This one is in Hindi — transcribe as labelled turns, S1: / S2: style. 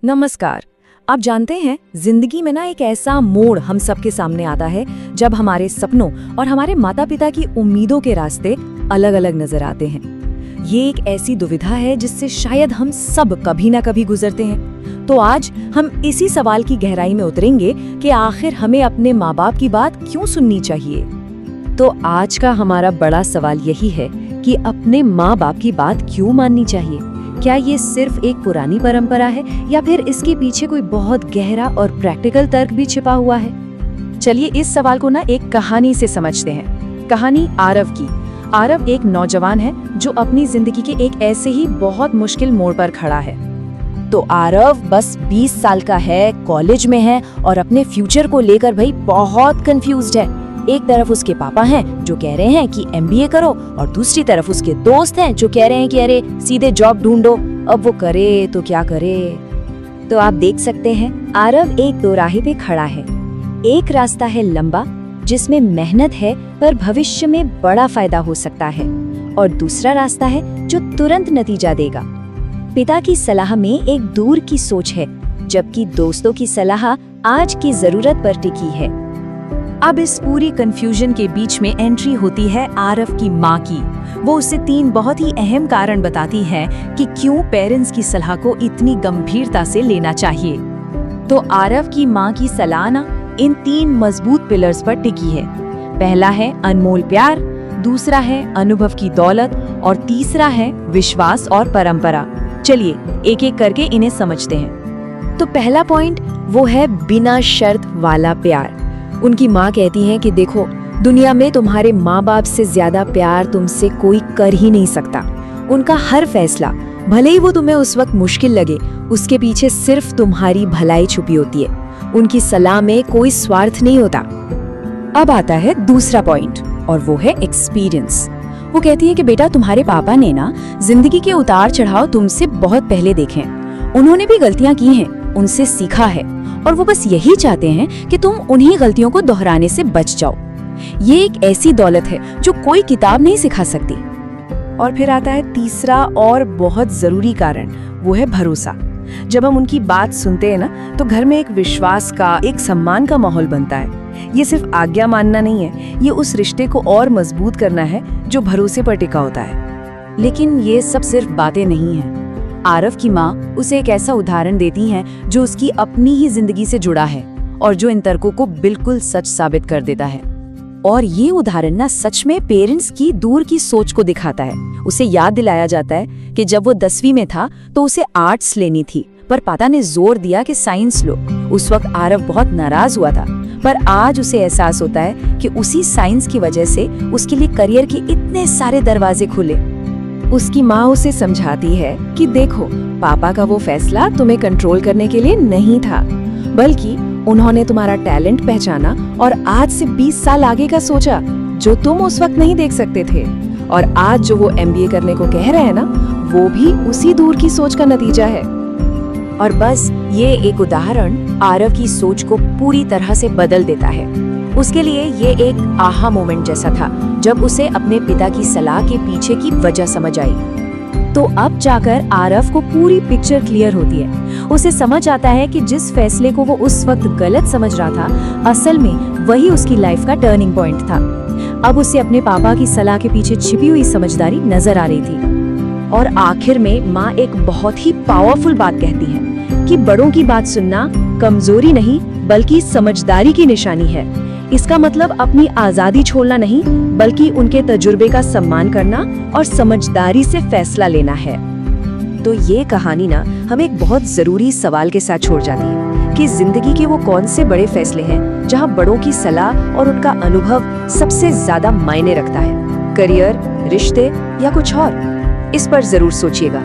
S1: नमस्कार। आप जानते हैं जिंदगी में ना एक ऐसा मोड़ हम सबके सामने आता है जब हमारे सपनों और हमारे माता पिता की उम्मीदों के रास्ते अलग अलग नजर आते हैं। ये एक ऐसी दुविधा है जिससे शायद हम सब कभी ना कभी गुजरते हैं। तो आज हम इसी सवाल की गहराई में उतरेंगे कि आखिर हमें अपने माँ बाप की बात क्यों सुननी चाहिए। तो आज का हमारा बड़ा सवाल यही है कि अपने माँ बाप की बात क्यों माननी चाहिए। क्या ये सिर्फ एक पुरानी परंपरा है या फिर इसके पीछे कोई बहुत गहरा और प्रैक्टिकल तर्क भी छिपा हुआ है। चलिए इस सवाल को ना एक कहानी से समझते हैं। कहानी आरव की। आरव एक नौजवान है जो अपनी जिंदगी के एक ऐसे ही बहुत मुश्किल मोड़ पर खड़ा है। तो आरव बस 20 साल का है, कॉलेज में है और अपने फ्यूचर को लेकर भाई बहुत कंफ्यूज्ड है। एक तरफ उसके पापा हैं जो कह रहे हैं कि MBA करो और दूसरी तरफ उसके दोस्त हैं जो कह रहे हैं कि अरे सीधे जॉब ढूंढो। अब वो करे तो क्या करे। तो आप देख सकते हैं आरव एक दोराहे पे खड़ा है। एक रास्ता है लंबा जिसमें मेहनत है पर भविष्य में बड़ा फायदा हो सकता है, और दूसरा रास्ता है जो तुरंत नतीजा देगा। पिता की सलाह में एक दूर की सोच है, जबकि दोस्तों की सलाह आज की जरूरत पर टिकी है। अब इस पूरी कंफ्यूजन के बीच में एंट्री होती है आरव की माँ की। वो उसे 3 बहुत ही अहम कारण बताती है कि क्यों पेरेंट्स की सलाह को इतनी गंभीरता से लेना चाहिए। तो आरव की माँ की सलाह ना इन 3 मजबूत पिलर्स पर टिकी है। पहला है अनमोल प्यार, दूसरा है अनुभव की दौलत और तीसरा है विश्वास और परंपरा। चलिए एक एक करके इन्हें समझते हैं। तो पहला पॉइंट वो है बिना शर्त वाला प्यार। उनकी माँ कहती हैं कि देखो, दुनिया में तुम्हारे माँ बाप से ज्यादा प्यार तुमसे कोई कर ही नहीं सकता। उनका हर फैसला, भले ही वो तुम्हें उस वक्त मुश्किल लगे, उसके पीछे सिर्फ तुम्हारी भलाई छुपी होती है। उनकी सलाह में कोई स्वार्थ नहीं होता। अब आता है दूसरा पॉइंट और वो है एक्सपीरियंस। वो कहती है कि बेटा, तुम्हारे पापा ने ना जिंदगी के उतार चढ़ाव तुमसे बहुत पहले देखे हैं। उन्होंने भी गलतियां की हैं, उनसे सीखा है, और वो बस यही चाहते हैं कि तुम उन्हीं गलतियों को दोहराने से बच जाओ। ये एक ऐसी दौलत है जो कोई किताब नहीं सिखा सकती। और फिर आता है तीसरा और बहुत जरूरी कारण, वो है भरोसा। जब हम उनकी बात सुनते हैं ना, तो घर में एक विश्वास का, एक सम्मान का माहौल बनता है। ये सिर्फ आज्ञा मानना नहीं है, ये उस रिश्ते को और मजबूत करना है जो भरोसे पर टिका होता है। लेकिन ये सब सिर्फ बातें नहीं है। आरव की माँ उसे एक ऐसा उदाहरण देती हैं जो उसकी अपनी ही जिंदगी से जुड़ा है और जो इन तर्कों को बिल्कुल सच साबित कर देता है। और ये उदाहरण ना सच में पेरेंट्स की दूर की सोच को दिखाता है। उसे याद दिलाया जाता है कि जब वो 10वीं में था तो उसे आर्ट्स लेनी थी, पर पापा ने जोर दिया कि साइंस लो। उस वक्त आरव बहुत नाराज हुआ था, पर आज उसे एहसास होता है कि उसी साइंस की वजह से उसके लिए करियर के इतने सारे दरवाजे खुले। उसकी माँ उसे समझाती है कि देखो, पापा का वो फैसला तुम्हें कंट्रोल करने के लिए नहीं था, बल्कि उन्होंने तुम्हारा टैलेंट पहचाना और आज से 20 साल आगे का सोचा जो तुम उस वक्त नहीं देख सकते थे। और आज जो वो MBA करने को कह रहे हैं ना, वो भी उसी दूर की सोच का नतीजा है। और बस ये एक उदाहरण आरव की सोच को पूरी तरह से बदल देता है। उसके लिए ये एक आहा मोमेंट जैसा था जब उसे अपने पिता की सलाह के पीछे की वजह समझ आई। तो अब जाकर आरव को पूरी पिक्चर क्लियर होती है। उसे समझ आता है कि जिस फैसले को वो उस वक्त गलत समझ रहा था, असल में वही उसकी लाइफ का टर्निंग पॉइंट था। अब उसे अपने पापा की सलाह के पीछे छिपी हुई समझदारी नजर आ रही थी। और आखिर में माँ एक बहुत ही पावरफुल बात कहती है कि बड़ों की बात सुनना कमजोरी नहीं बल्कि समझदारी की निशानी है। इसका मतलब अपनी आजादी छोड़ना नहीं, बल्कि उनके तजुर्बे का सम्मान करना और समझदारी से फैसला लेना है। तो ये कहानी ना हमें एक बहुत जरूरी सवाल के साथ छोड़ जाती है कि जिंदगी के वो कौन से बड़े फैसले हैं जहां बड़ों की सलाह और उनका अनुभव सबसे ज्यादा मायने रखता है। करियर, रिश्ते या कुछ और? इस पर जरूर सोचिएगा।